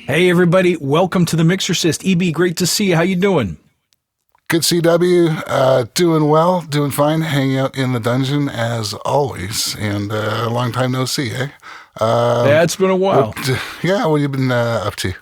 Hey everybody, welcome to the Mixercist. EB, great to see you. How you doing? Good CW, doing well, doing fine, hanging out in the dungeon as always, and a long time no see, eh? Yeah, it's been a while. What have you been up to?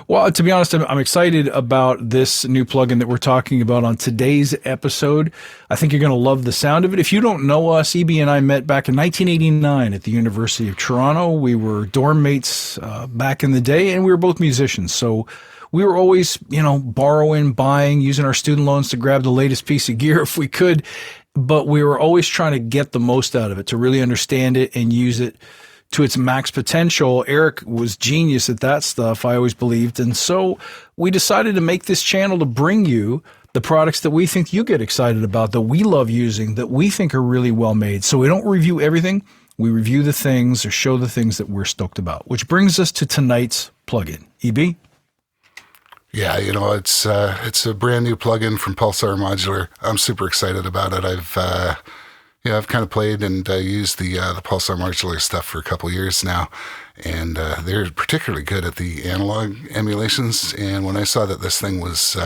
Well, to be honest, I'm excited about this new plugin that we're talking about on today's episode. I think you're going to love the sound of it. If you don't know us, EB and I met back in 1989 at the University of Toronto. We were dorm mates back in the day, and we were both musicians. So we were always, borrowing, buying, using our student loans to grab the latest piece of gear if we could. But we were always trying to get the most out of it, to really understand it and use it to its max potential. Eric was genius at that stuff, I always believed. And so we decided to make this channel to bring you the products that we think you get excited about, that we love using, that we think are really well made. So we don't review everything. We review the things or show the things that we're stoked about, which brings us to tonight's plugin. EB? Yeah, it's a brand new plugin from Pulsar Modular. I'm super excited about it. I've kind of played and used the Pulsar Modular stuff for a couple years now, and they're particularly good at the analog emulations. And when I saw that this thing was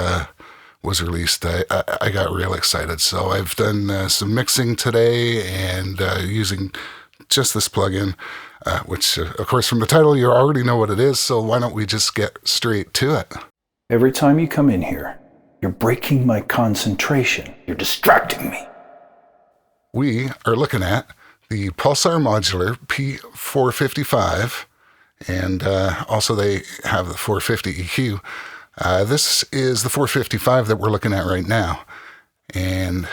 released, I got real excited. So I've done some mixing today and using just this plugin, which, of course, from the title, you already know what it is. So why don't we just get straight to it? Every time you come in here, you're breaking my concentration. You're distracting me. We are looking at the Pulsar Modular P455, and also they have the 450 EQ. This is the 455 that we're looking at right now, and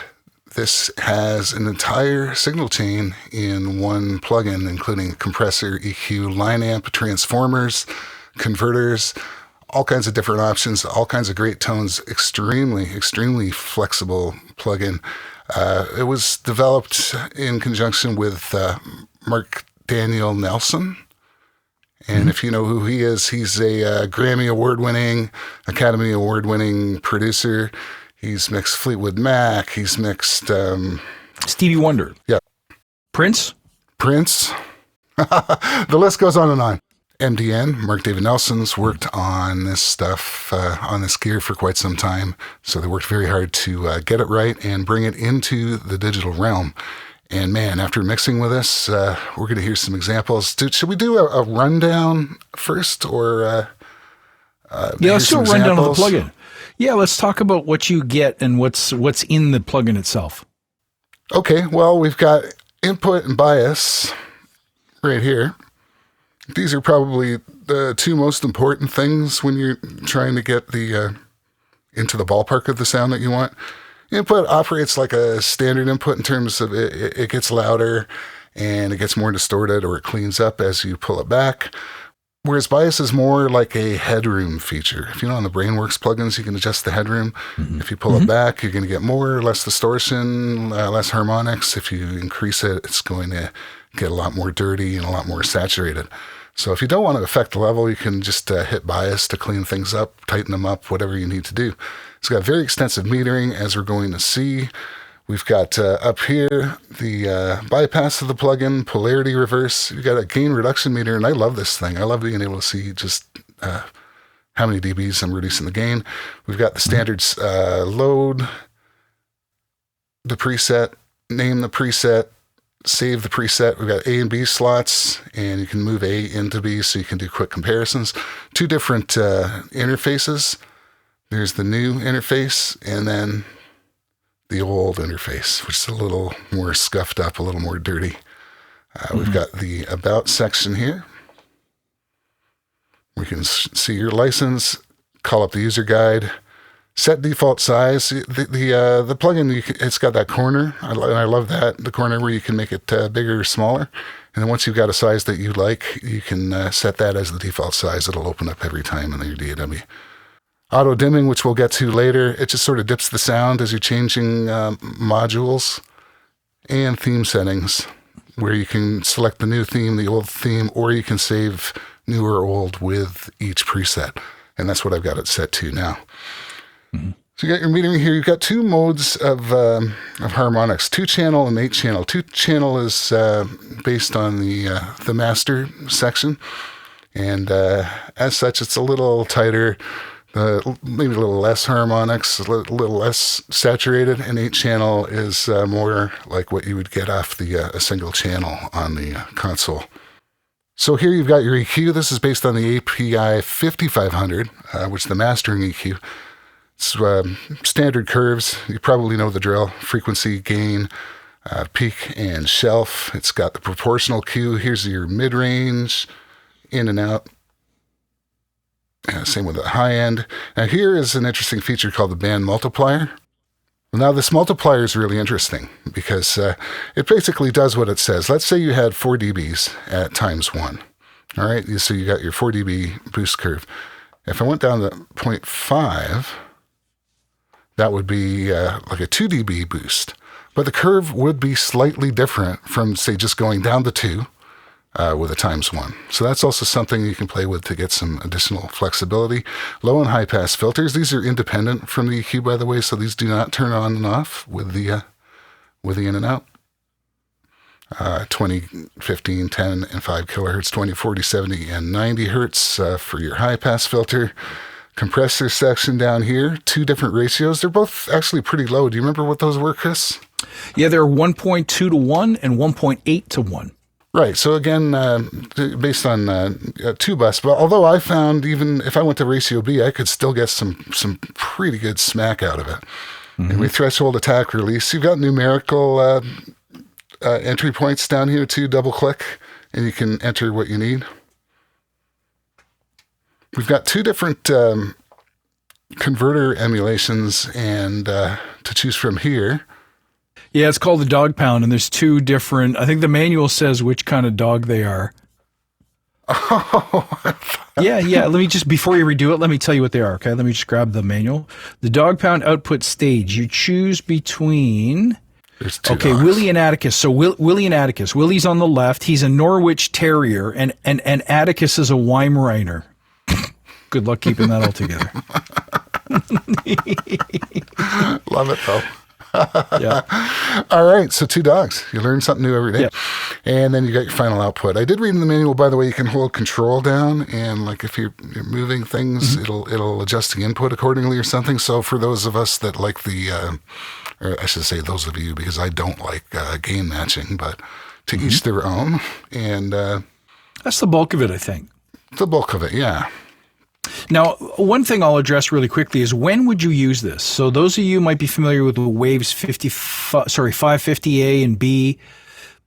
this has an entire signal chain in one plugin, including compressor, EQ, line amp, transformers, converters, all kinds of different options, all kinds of great tones, extremely flexible plugin. It was developed in conjunction with Marc Daniel Nelson. And if you know who he is, he's a Grammy Award-winning, Academy Award-winning producer. He's mixed Fleetwood Mac. He's mixed... Stevie Wonder. Yeah. Prince. The list goes on and on. MDN, Mark David Nelson's worked on this stuff, on this gear for quite some time. So they worked very hard to get it right and bring it into the digital realm. And man, after mixing with us, we're going to hear some examples. Should we do a rundown first, or let's do a rundown of the plugin. Yeah, let's talk about what you get and what's in the plugin itself. Okay, well, we've got input and bias right here. These are probably the two most important things when you're trying to get the into the ballpark of the sound that you want. Input operates like a standard input in terms of it gets louder and it gets more distorted, or it cleans up as you pull it back. Whereas bias is more like a headroom feature. If you know on the Brainworks plugins, you can adjust the headroom. Mm-hmm. If you pull it back, you're going to get more or less distortion, less harmonics. If you increase it, it's going to get a lot more dirty and a lot more saturated. So if you don't want to affect the level, you can just hit bias to clean things up, tighten them up, whatever you need to do. It's got very extensive metering, as we're going to see. We've got up here the bypass of the plugin, polarity reverse. You've got a gain reduction meter, and I love this thing. I love being able to see just how many dBs I'm reducing the gain. We've got the standard load, the preset, name the preset, save the preset. We've got A and B slots, and you can move A into B so you can do quick comparisons. Two different interfaces. There's the new interface, and then the old interface, which is a little more scuffed up, a little more dirty. We've got the About section here. We can see your license, call up the user guide, set default size. The plugin, it's got that corner. I love that, the corner where you can make it bigger or smaller. And then once you've got a size that you like, you can set that as the default size. It'll open up every time in your DAW. Auto dimming, which we'll get to later, it just sort of dips the sound as you're changing modules. And theme settings, where you can select the new theme, the old theme, or you can save new or old with each preset. And that's what I've got it set to now. Mm-hmm. So you got your metering here. You've got two modes of harmonics, 2-channel and 8-channel. 2-channel is based on the master section. And as such, it's a little tighter, maybe a little less harmonics, a little less saturated, and 8-channel is more like what you would get off a single channel on the console. So here you've got your EQ. This is based on the API 5500, which is the mastering EQ. It's standard curves. You probably know the drill. Frequency, gain, peak, and shelf. It's got the proportional Q. Here's your mid-range, in and out. Same with the high end. Now here is an interesting feature called the band multiplier. Now this multiplier is really interesting because it basically does what it says. Let's say you had 4 dBs at times 1. All right, so you got your 4 dB boost curve. If I went down to 0.5, that would be like a 2 dB boost. But the curve would be slightly different from, say, just going down to 2 with a times 1. So that's also something you can play with to get some additional flexibility. Low and high pass filters. These are independent from the EQ, by the way, so these do not turn on and off with the in and out. 20, 15, 10, and 5 kilohertz, 20, 40, 70, and 90 hertz for your high pass filter. Compressor section down here, 2 different ratios. They're both actually pretty low. Do you remember what those were, Chris? Yeah, they're 1.2 to 1 and 1.8 to 1. Right. So again, based on 2 bus, but although I found even if I went to ratio B, I could still get some pretty good smack out of it. Mm-hmm. And with threshold, attack, release, you've got numerical entry points down here too. Double click, and you can enter what you need. We've got 2 different converter emulations and to choose from here. Yeah, it's called the dog pound, and there's 2 different. I think the manual says which kind of dog they are. Oh. Yeah. Let me just, before you redo it, let me tell you what they are, okay? Let me just grab the manual. The dog pound output stage. You choose between... There's 2 okay, dogs. Willie and Atticus. So Willie and Atticus. Willie's on the left. He's a Norwich Terrier, and Atticus is a Weimaraner. Good luck keeping that all together. Love it, though. Yeah. All right, so 2 dogs. You learn something new every day. Yeah. And then you got your final output. I did read in the manual, by the way, you can hold control down, and like if you're moving things, it'll adjust the input accordingly or something. So for those of us that like or I should say those of you, because I don't like gain matching, but to each their own. And that's the bulk of it, I think. The bulk of it, yeah. Now, one thing I'll address really quickly is when would you use this? So those of you might be familiar with the Waves 550A and B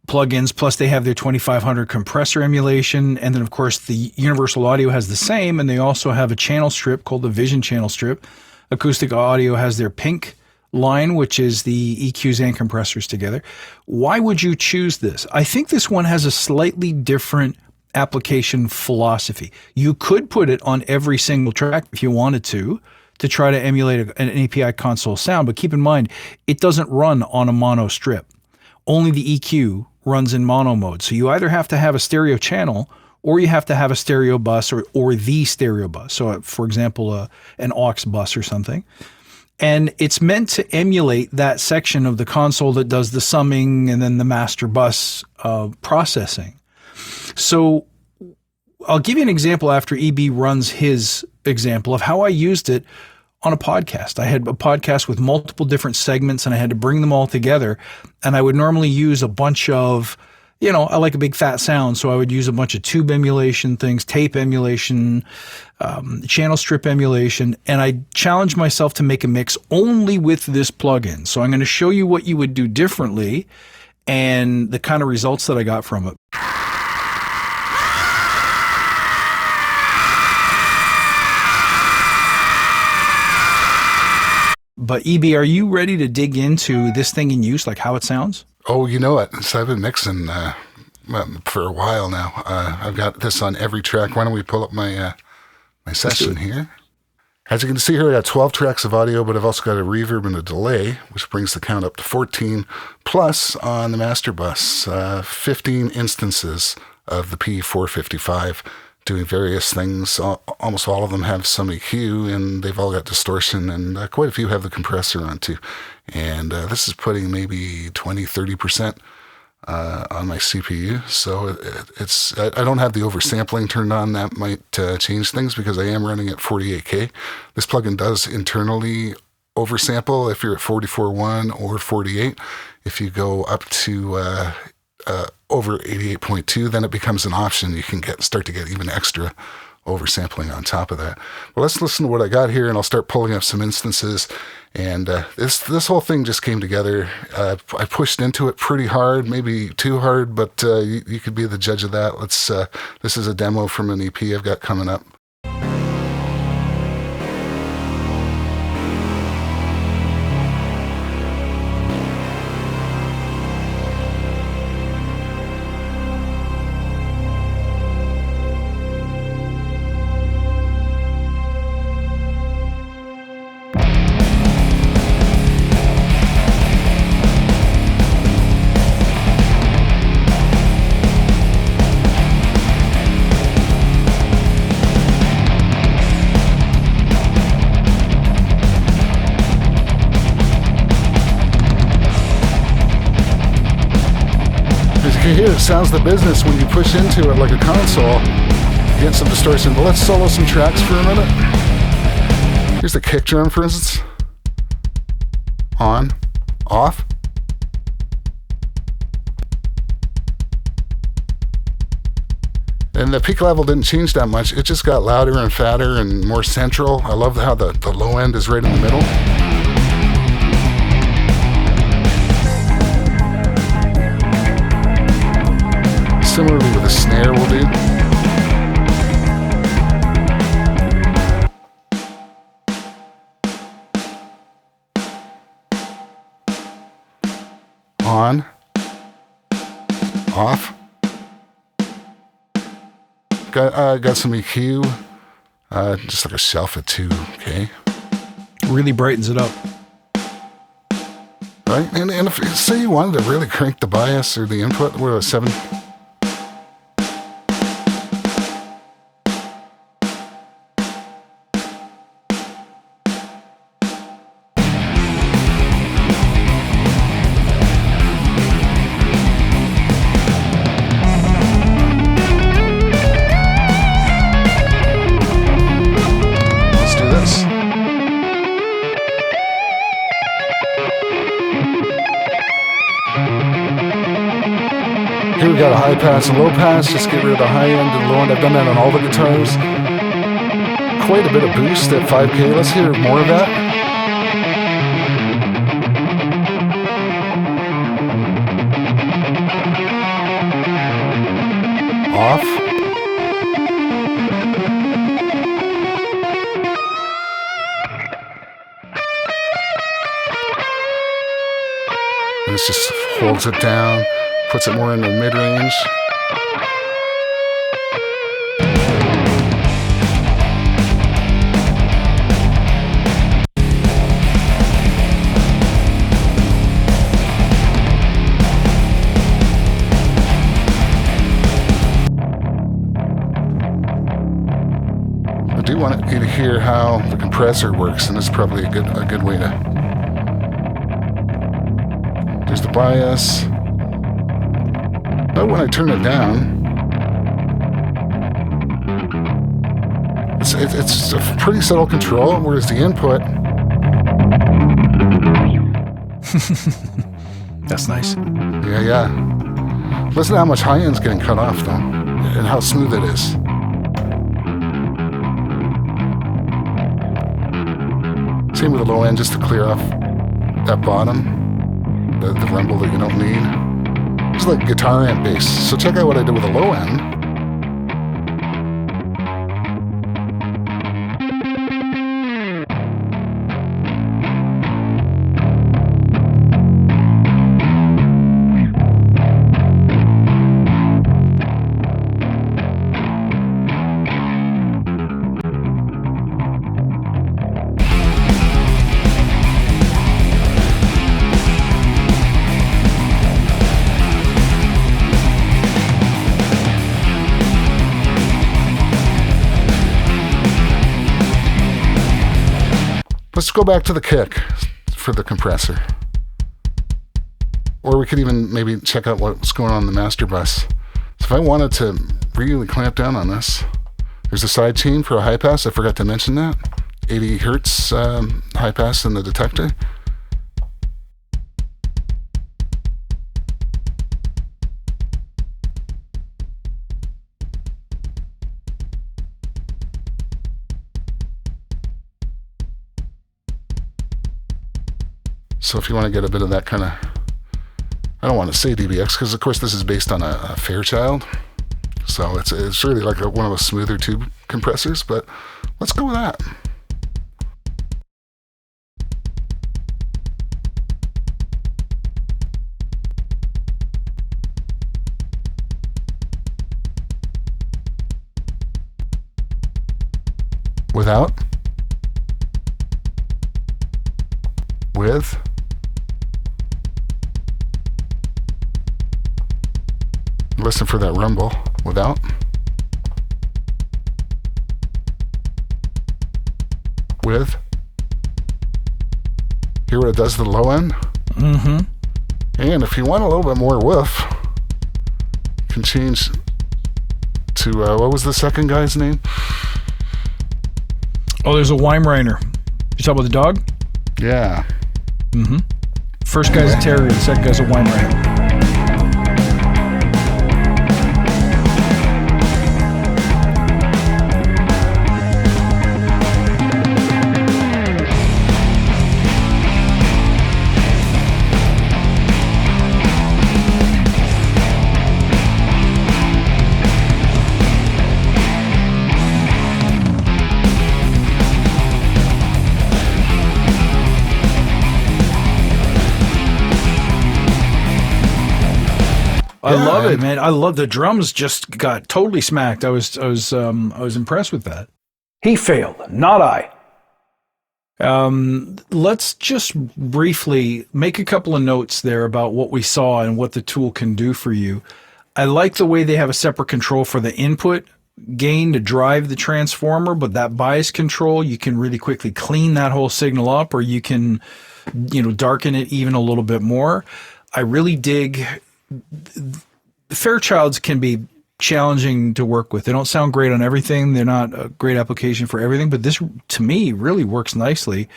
plugins, plus they have their 2500 compressor emulation. And then, of course, the Universal Audio has the same, and they also have a channel strip called the Vision channel strip. Acoustic Audio has their Pink line, which is the EQs and compressors together. Why would you choose this? I think this one has a slightly different application philosophy. You could put it on every single track if you wanted to try to emulate an API console sound, but keep in mind, it doesn't run on a mono strip. Only the EQ runs in mono mode. So you either have to have a stereo channel or you have to have a stereo bus or the stereo bus. So for example, an aux bus or something. And it's meant to emulate that section of the console that does the summing and then the master bus processing. So I'll give you an example after EB runs his example of how I used it on a podcast. I had a podcast with multiple different segments and I had to bring them all together. And I would normally use a bunch of, I like a big fat sound. So I would use a bunch of tube emulation things, tape emulation, channel strip emulation. And I challenged myself to make a mix only with this plugin. So I'm going to show you what you would do differently and the kind of results that I got from it. But EB, are you ready to dig into this thing in use, like how it sounds? Oh, you know it. So I've been mixing for a while now. I've got this on every track. Why don't we pull up my session here? As you can see here, I got 12 tracks of audio, but I've also got a reverb and a delay, which brings the count up to 14. Plus, on the master bus, 15 instances of the P455 doing various things. Almost all of them have some EQ, and they've all got distortion, and quite a few have the compressor on too. And this is putting maybe 20, 30% on my CPU. So I don't have the oversampling turned on. That might change things because I am running at 48K. This plugin does internally oversample if you're at 44.1 or 48. If you go up to over 88.2, then it becomes an option. You can start to get even extra oversampling on top of that. Well, let's listen to what I got here, and I'll start pulling up some instances. And this whole thing just came together. I pushed into it pretty hard, maybe too hard, but you could be the judge of that. This is a demo from an EP I've got coming up. You hear it sounds the business when you push into it like a console. You get some distortion, but let's solo some tracks for a minute. Here's the kick drum, for instance. On, off. And the peak level didn't change that much. It just got louder and fatter and more central. I love how the low end is right in the middle. Similarly with a snare we'll do. On, off. Got some EQ, just like a shelf at 2K. Really brightens it up. Right, and if say you wanted to really crank the bias or the input, we're at 7. Here we got a high pass and low pass, just get rid of the high end and low end. I've done that on all the guitars. Quite a bit of boost at 5K. Let's hear more of that. Off. And this just holds it down. Puts it more in the mid-range. I do want you to hear how the compressor works, and it's probably a good way to. There's the bias. But when I turn it down, it's a pretty subtle control, whereas the input... That's nice. Yeah. Listen to how much high end's getting cut off, though, and how smooth it is. Same with the low end, just to clear off that bottom, the rumble that you don't need. It's like guitar amp bass. So check out what I did with the low end. Let's go back to the kick for the compressor. Or we could even maybe check out what's going on in the master bus. So if I wanted to really clamp down on this, there's a side chain for a high pass. I forgot to mention that. 80 hertz high pass in the detector. So if you want to get a bit of that kind of, I don't want to say DBX because of course this is based on a Fairchild. So it's really like one of those smoother tube compressors, but let's go with that. Without. With. Listen for that rumble. Without. With. Hear what it does to the low end? Mm-hmm. And if you want a little bit more woof, you can change to, what was the second guy's name? Oh, there's a Weimaraner. You talking about the dog? Yeah. Mm-hmm. First guy's a terrier, the second guy's a Weimaraner. I love it, man. I love the drums. Just got totally smacked. I was impressed with that. He failed, not I. Let's just briefly make a couple of notes there about what we saw and what the tool can do for you. I like the way they have a separate control for the input gain to drive the transformer, but that bias control, you can really quickly clean that whole signal up, or you can, darken it even a little bit more. I really dig. Fairchilds can be challenging to work with. They don't sound great on everything. They're not a great application for everything, but this, to me, really works nicely.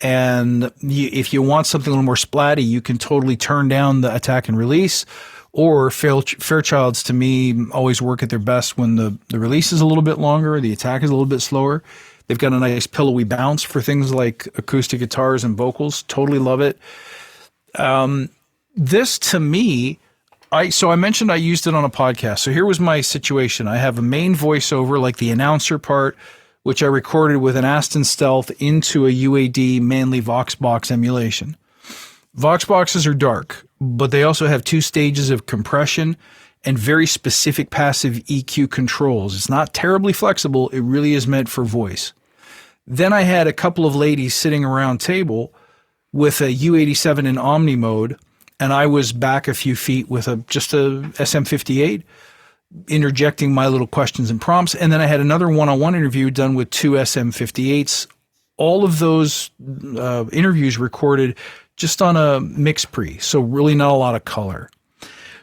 And if you want something a little more splatty, you can totally turn down the attack and release. Or Fairchilds, to me, always work at their best when the release is a little bit longer, the attack is a little bit slower. They've got a nice pillowy bounce for things like acoustic guitars and vocals. Totally love it. This, to me, I mentioned I used it on a podcast. So here was my situation. I have a main voiceover, like the announcer part, which I recorded with an Aston Stealth into a UAD Manley Voxbox emulation. Voxboxes are dark, but they also have 2 stages of compression and very specific passive EQ controls. It's not terribly flexible. It really is meant for voice. Then I had a couple of ladies sitting around table with a U87 in Omni mode, and I was back a few feet with just a SM58, interjecting my little questions and prompts. And then I had another one-on-one interview done with 2 SM58s. All of those interviews recorded just on a mix pre, so really not a lot of color.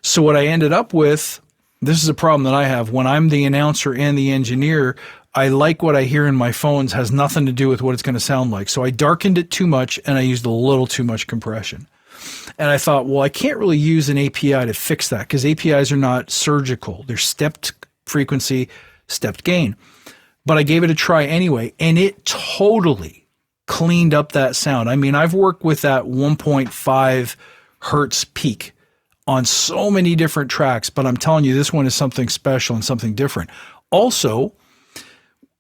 So what I ended up with, this is a problem that I have. When I'm the announcer and the engineer, I like what I hear in my phones has nothing to do with what it's going to sound like. So I darkened it too much, and I used a little too much compression. And I thought, well, I can't really use an API to fix that because APIs are not surgical. They're stepped frequency, stepped gain. But I gave it a try anyway, and it totally cleaned up that sound. I mean, I've worked with that 1.5 hertz peak on so many different tracks, but I'm telling you, this one is something special and something different. Also,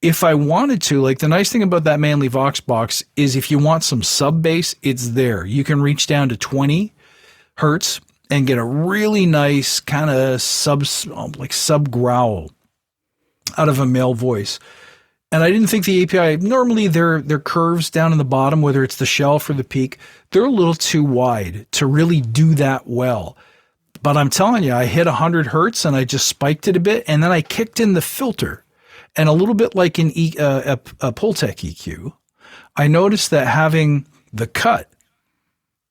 if I wanted to, like the nice thing about that Manley Voxbox is if you want some sub bass, it's there. You can reach down to 20 hertz and get a really nice kind of sub growl out of a male voice. And I didn't think the API, normally their curves down in the bottom, whether it's the shelf or the peak, they're a little too wide to really do that well. But I'm telling you, I hit 100 hertz and I just spiked it a bit, and then I kicked in the filter. And a little bit like in a Pultec EQ, I noticed that having the cut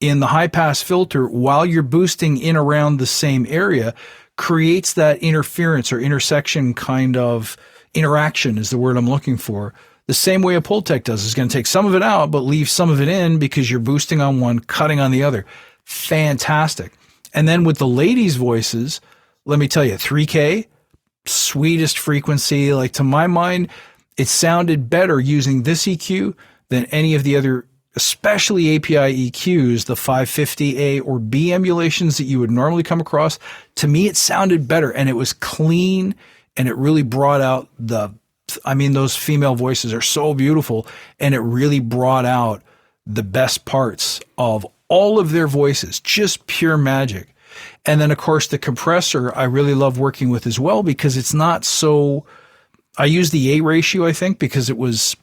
in the high pass filter while you're boosting in around the same area creates that interference or intersection kind of interaction is the word I'm looking for. The same way a Pultec does. It's going to take some of it out, but leave some of it in because you're boosting on one, cutting on the other. Fantastic. And then with the ladies' voices, let me tell you, 3K, sweetest frequency. Like to my mind, it sounded better using this EQ than any of the other, especially API EQs, the 550A or B emulations that you would normally come across. To me, it sounded better and it was clean and it really brought out those female voices are so beautiful and it really brought out the best parts of all of their voices, just pure magic. And then of course the compressor I really love working with as well because it's not so, I use the A ratio, I think, because it was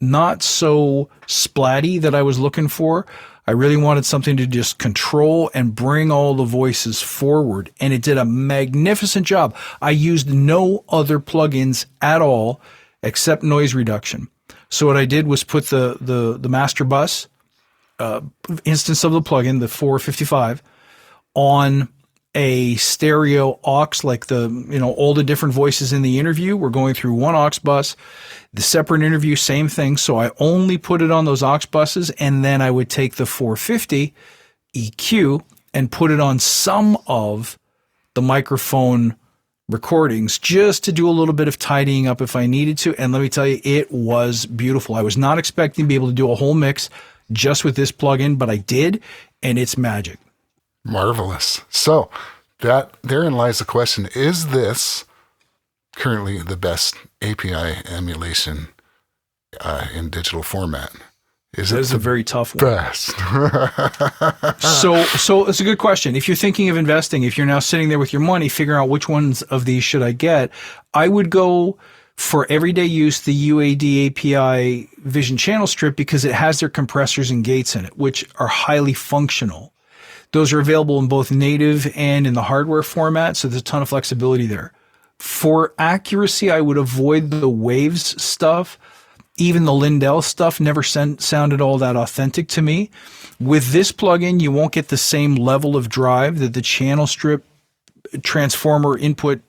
not so splatty that I was looking for. I really wanted something to just control and bring all the voices forward. And it did a magnificent job. I used no other plugins at all except noise reduction. So what I did was put the master bus instance of the plugin, the 455, on a stereo aux, like all the different voices in the interview were going through one aux bus. The separate interview, same thing. So I only put it on those aux buses, and then I would take the 450 EQ and put it on some of the microphone recordings just to do a little bit of tidying up if I needed to. And let me tell you, it was beautiful. I was not expecting to be able to do a whole mix just with this plugin, but I did, and it's magic. Marvelous. So therein lies the question, is this currently the best API emulation in digital format? Is it a very tough one. Best? So it's a good question. If you're thinking of investing, if you're now sitting there with your money, figuring out which ones of these should I get, I would go for everyday use, the UAD API Vision Channel Strip, because it has their compressors and gates in it, which are highly functional. Those are available in both native and in the hardware format, so there's a ton of flexibility there. For accuracy, I would avoid the Waves stuff. Even the Lindell stuff never sounded all that authentic to me. With this plugin, you won't get the same level of drive that the channel strip transformer input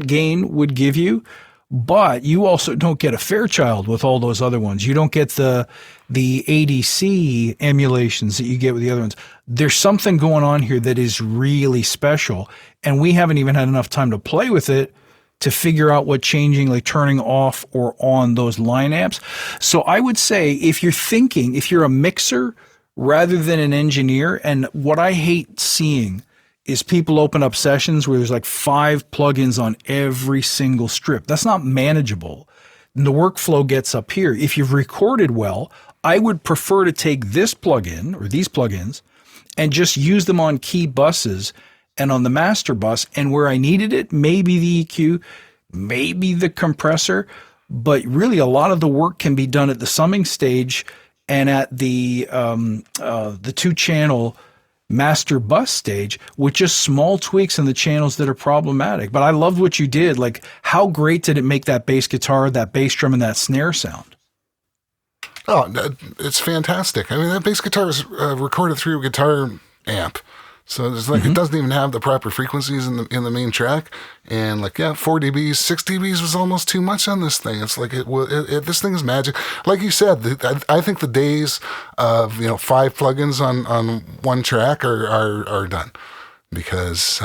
gain would give you, but you also don't get a Fairchild with all those other ones. You don't get the ADC emulations that you get with the other ones. There's something going on here that is really special, and we haven't even had enough time to play with it to figure out what changing, like turning off or on those line amps. So I would say if you're a mixer rather than an engineer, and what I hate seeing is people open up sessions where there's like 5 plugins on every single strip. That's not manageable. And the workflow gets up here. If you've recorded well, I would prefer to take this plugin or these plugins and just use them on key buses and on the master bus. And where I needed it, maybe the EQ, maybe the compressor, but really a lot of the work can be done at the summing stage and at the 2-channel master bus stage with just small tweaks in the channels that are problematic. But I loved what you did. Like, how great did it make that bass guitar, that bass drum, and that snare sound? Oh, it's fantastic. I mean, that bass guitar is recorded through a guitar amp. So it's like, it doesn't even have the proper frequencies in the main track. And 4 dBs, 6 dBs was almost too much on this thing. It's like, this thing is magic. Like you said, I think the days of, 5 plugins on one track are done. Because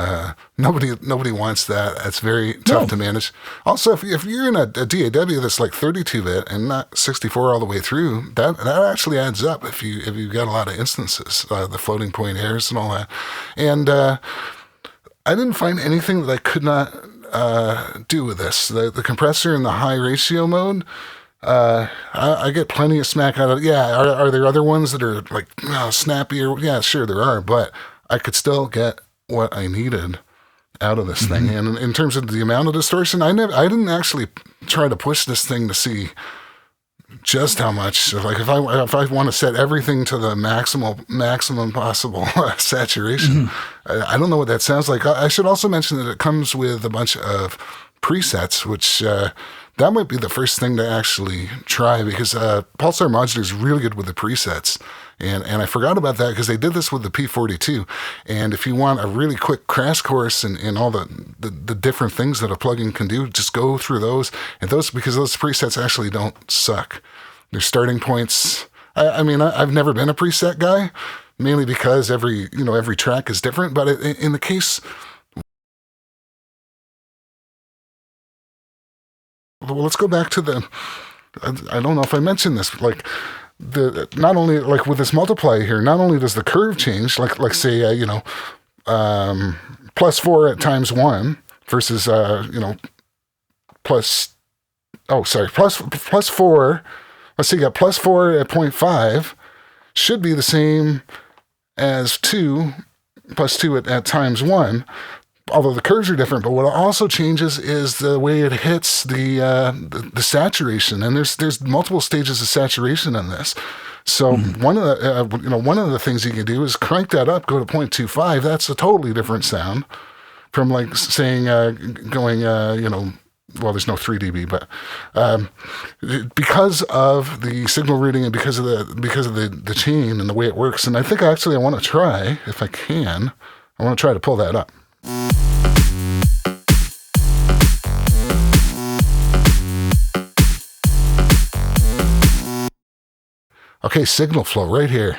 nobody wants that. That's very tough to manage. Also, if you're in a DAW that's like 32-bit and not 64 all the way through, that actually adds up if you've got a lot of instances, the floating point airs and all that. And I didn't find anything that I could not do with this. The compressor in the high ratio mode, I get plenty of smack out of it. Yeah, are there other ones that are like snappier? Yeah, sure there are, but I could still get what I needed out of this thing. And in terms of the amount of distortion, I didn't actually try to push this thing to see just how much. Like if I want to set everything to the maximum possible saturation, I don't know what that sounds like. I should also mention that it comes with a bunch of presets, which that might be the first thing to actually try, because Pulsar Modular is really good with the presets. And I forgot about that because they did this with the P42. And if you want a really quick crash course in all the different things that a plugin can do, just go through those. And because those presets actually don't suck. They're starting points. I mean, I've never been a preset guy, mainly because every track is different. But in the case, well, let's go back to I don't know if I mentioned this, like not only like with this multiplier here, not only does the curve change, like say, +4 at ×1 versus, +4. Let's see, you got +4 at 0.5 should be the same as 2 +2 at ×1, although the curves are different. But what also changes is the way it hits the saturation, and there's multiple stages of saturation in this. So one of the things you can do is crank that up, go to 0.25. That's a totally different sound from like saying going well, there's no 3 dB, but because of the signal routing and because of the chain and the way it works. And I think I want to try, if I can, I want to try to pull that up. Okay, signal flow right here.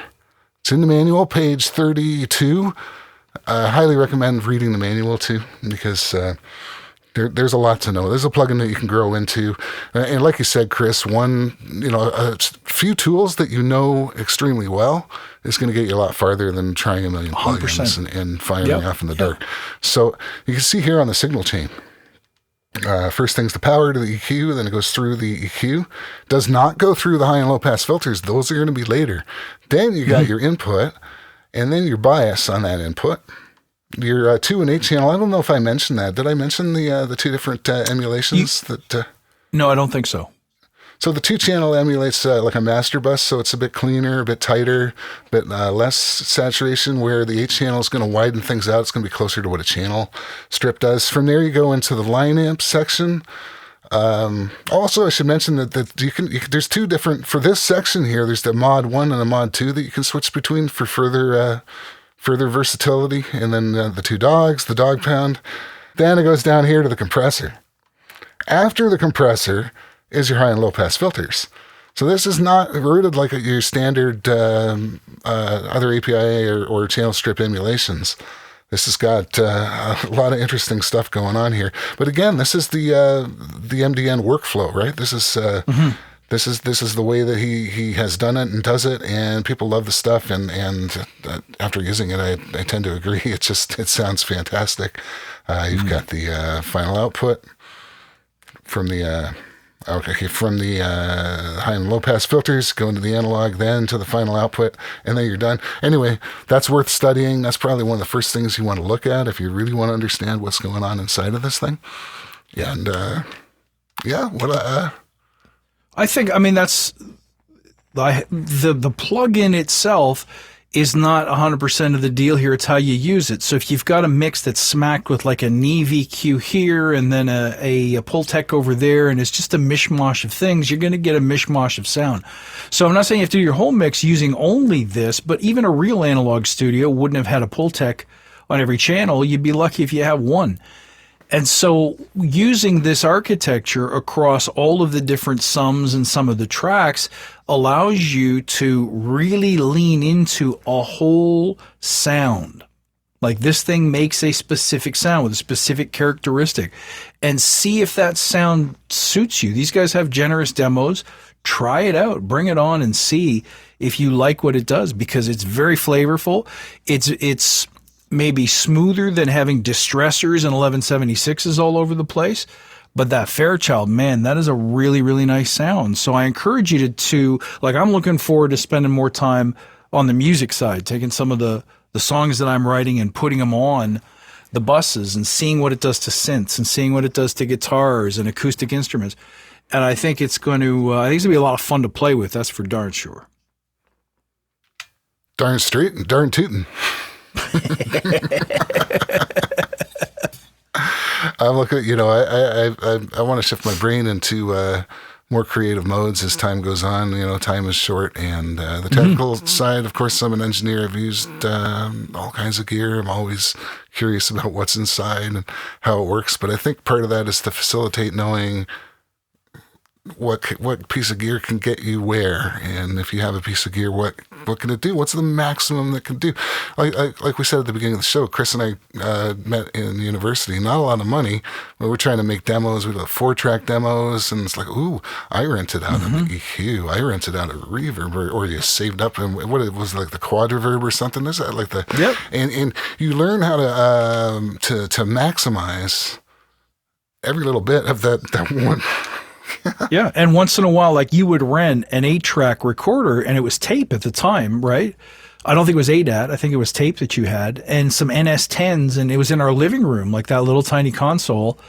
It's in the manual, page 32. I highly recommend reading the manual too, because there's a lot to know. There's a plugin that you can grow into. And like you said, Chris, a few tools that you know extremely well is going to get you a lot farther than trying a million plugins and firing off in the dark. So you can see here on the signal chain, first thing's the power to the EQ, then it goes through the EQ. Does not go through the high and low pass filters. Those are going to be later. Then you got your input, and then your bias on that input. Your 2 and 8 channel, I don't know if I mentioned that. Did I mention the two different emulations? No, I don't think so. So the 2 channel emulates like a master bus, so it's a bit cleaner, a bit tighter, a bit less saturation, where the 8 channel is going to widen things out. It's going to be closer to what a channel strip does. From there, you go into the line amp section. Also, I should mention that there's 2 different, for this section here, there's the mod 1 and the mod 2 that you can switch between for further versatility. And then the 2 dogs, the dog pound. Then it goes down here to the compressor. After the compressor is your high and low pass filters. So this is not routed like your standard other API or channel strip emulations. This has got a lot of interesting stuff going on here. But again, this is the MDN workflow, right? This is this is the way that he has done it and does it, and people love the stuff. And after using it, I tend to agree. It sounds fantastic. You've got the final output from the high and low pass filters, go into the analog, then to the final output, and then you're done. Anyway, that's worth studying. That's probably one of the first things you want to look at if you really want to understand what's going on inside of this thing. Yeah. And that's the plugin itself is not 100% of the deal here. It's how you use it. So if you've got a mix that's smacked with like a Neve EQ here and then a Pultec over there, and it's just a mishmash of things, you're going to get a mishmash of sound. So I'm not saying you have to do your whole mix using only this, but even a real analog studio wouldn't have had a Pultec on every channel. You'd be lucky if you have one. And so using this architecture across all of the different sums and some of the tracks allows you to really lean into a whole sound. Like this thing makes a specific sound with a specific characteristic, and see if that sound suits you. These guys have generous demos. Try it out, bring it on, and see if you like what it does, because it's very flavorful. It's maybe smoother than having distressors and 1176s all over the place. But that Fairchild, man, that is a really, really nice sound. So I encourage you to I'm looking forward to spending more time on the music side, taking some of the songs that I'm writing and putting them on the buses and seeing what it does to synths and seeing what it does to guitars and acoustic instruments. And I think it's going to be a lot of fun to play with. That's for darn sure. Darn straight and darn tootin'. I'm looking. I want to shift my brain into more creative modes as time goes on. Time is short, and the technical side, of course, I'm an engineer. I've used all kinds of gear. I'm always curious about what's inside and how it works. But I think part of that is to facilitate knowing what piece of gear can get you where, and if you have a piece of gear, what can it do? What's the maximum that can do? Like we said at the beginning of the show, Chris and I met in university. Not a lot of money, but we're trying to make demos. We do 4-track demos, and it's like, ooh, I rented out an EQ, I rented out a reverb, or you saved up, and what it was, like the quad reverb or something. Is that like the and you learn how to maximize every little bit of that one. Yeah, and once in a while, like you would rent an 8-track recorder, and it was tape at the time, right? I don't think it was ADAT. I think it was tape that you had, and some NS10s, and it was in our living room, like that little tiny console.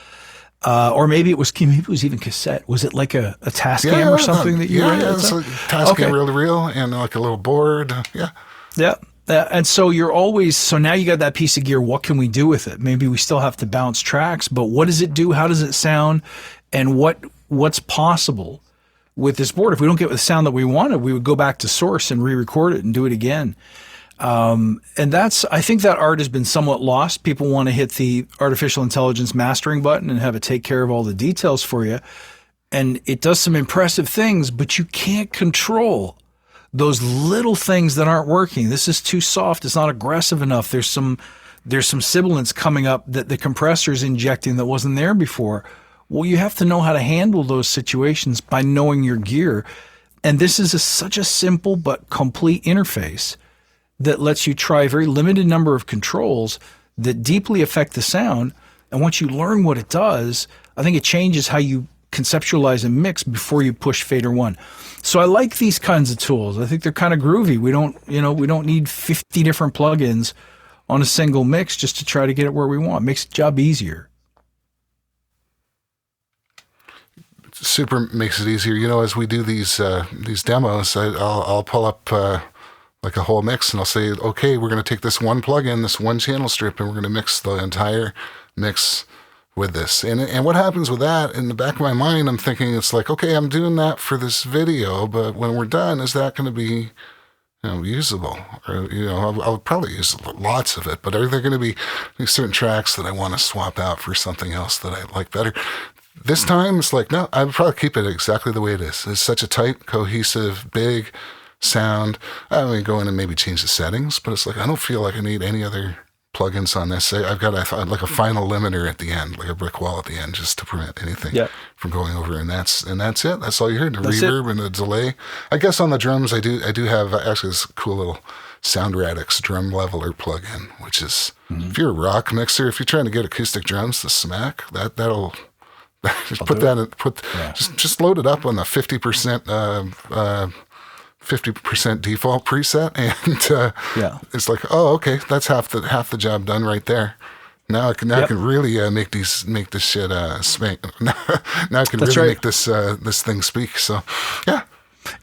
Or maybe it was even cassette. Was it like a Tascam or something that you rented? Yeah, it's a Tascam reel-to-reel and like a little board. Yeah. Yeah. And so now you got that piece of gear. What can we do with it? Maybe we still have to bounce tracks, but what does it do? How does it sound? And what's possible with this board? If we don't get the sound that we wanted, we would go back to source and re-record it and do it again. And I think that art has been somewhat lost. People want to hit the artificial intelligence mastering button and have it take care of all the details for you. And it does some impressive things, but you can't control those little things that aren't working. This is too soft. It's not aggressive enough. There's some sibilance coming up that the compressor is injecting that wasn't there before. Well, you have to know how to handle those situations by knowing your gear. And this is such a simple but complete interface that lets you try a very limited number of controls that deeply affect the sound. And once you learn what it does, I think it changes how you conceptualize and mix before you push Fader 1. So I like these kinds of tools. I think they're kind of groovy. We don't need 50 different plugins on a single mix just to try to get it where we want. It makes the job easier. Super makes it easier. As we do these demos, I'll pull up like a whole mix, and I'll say, okay, we're going to take this one plugin, this one channel strip, and we're going to mix the entire mix with this. And what happens with that, in the back of my mind, I'm thinking, it's like, okay, I'm doing that for this video, but when we're done, is that going to be usable? Or, I'll probably use lots of it, but are there going to be certain tracks that I want to swap out for something else that I like better? This time, it's like, no, I would probably keep it exactly the way it is. It's such a tight, cohesive, big sound. I mean, go in and maybe change the settings, but it's like, I don't feel like I need any other plugins on this. I've got like a final limiter at the end, like a brick wall at the end, just to prevent anything from going over. And that's it. That's all you heard. The reverb and the delay. I guess on the drums, I do have actually this cool little Sound Radix drum leveler plugin, which is, if you're a rock mixer, if you're trying to get acoustic drums to smack, that'll just load it up on the 50% 50% default preset, and it's like, oh, okay, that's half the job done right there. Now I can really make this shit spank. Now I can make this thing speak. So yeah.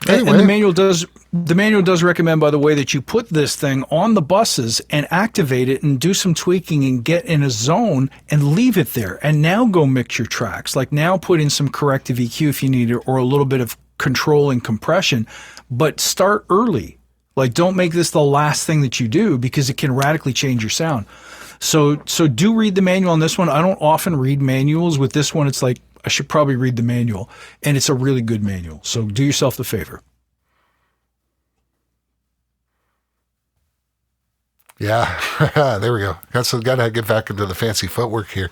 Anyway. And the manual does recommend, by the way, that you put this thing on the buses and activate it and do some tweaking and get in a zone and leave it there. And now go mix your tracks. Like now put in some corrective EQ if you need it, or a little bit of control and compression, but start early. Like don't make this the last thing that you do, because it can radically change your sound. So do read the manual on this one. I don't often read manuals. With this one, it's like, I should probably read the manual, and it's a really good manual. So do yourself the favor. Yeah, there we go. Got to get back into the fancy footwork here.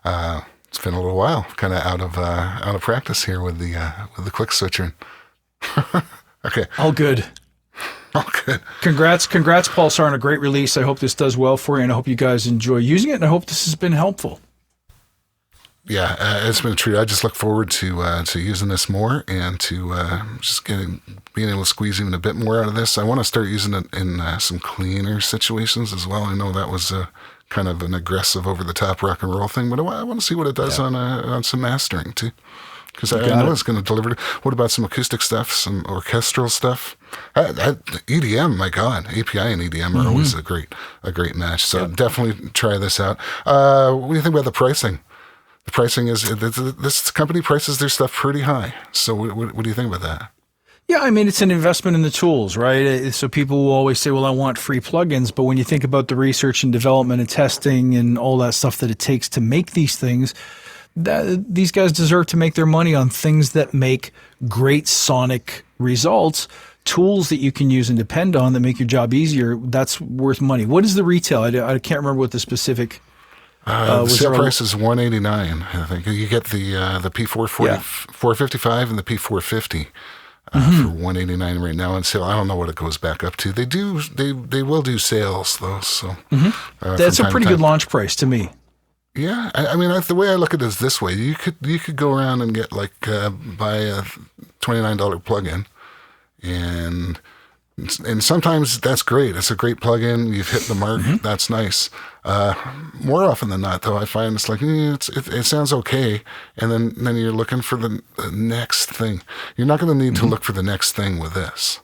It's been a little while, kind of out of practice here with the quick switching. Okay, all good. All good. Congrats, Pulsar, on a great release. I hope this does well for you, and I hope you guys enjoy using it, and I hope this has been helpful. Yeah, it's been a treat. I just look forward to using this more, and to just being able to squeeze even a bit more out of this. I want to start using it in some cleaner situations as well. I know that was kind of an aggressive, over-the-top rock and roll thing, but I want to see what it does on some mastering too, because I know it's going to deliver. What about some acoustic stuff, some orchestral stuff? EDM, my God, API and EDM are always a great match. So definitely try this out. What do you think about the pricing? The pricing is, this company prices their stuff pretty high. So what do you think about that? Yeah, I mean, it's an investment in the tools, right? So people will always say, well, I want free plugins. But when you think about the research and development and testing and all that stuff that it takes to make these things, these guys deserve to make their money on things that make great sonic results, tools that you can use and depend on that make your job easier. That's worth money. What is the retail? I can't remember what the specific... the sale price is $189. I think you get the P440, 455 and the P450 for $189 right now on sale. I don't know what it goes back up to. They will do sales though. So that's a pretty good launch price to me. Yeah, I mean the way I look at it is this way: you could go around and get buy a $29 plugin, and sometimes that's great. It's a great plugin. You've hit the mark. That's nice. More often than not, though, I find it's like it sounds okay, and then you're looking for the next thing. You're not going to need to look for the next thing with this.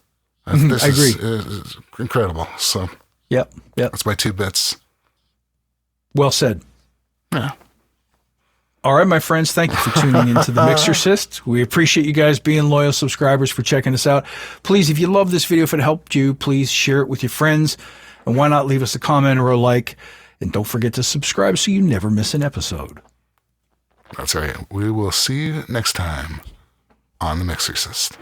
This I agree. Is incredible. So, Yep. That's my 2 bits. Well said. Yeah. All right, my friends, thank you for tuning into the Mixercist. We appreciate you guys being loyal subscribers for checking us out. Please, if you love this video, if it helped you, please share it with your friends. And why not leave us a comment or a like? And don't forget to subscribe so you never miss an episode. That's right. We will see you next time on the Mixercist.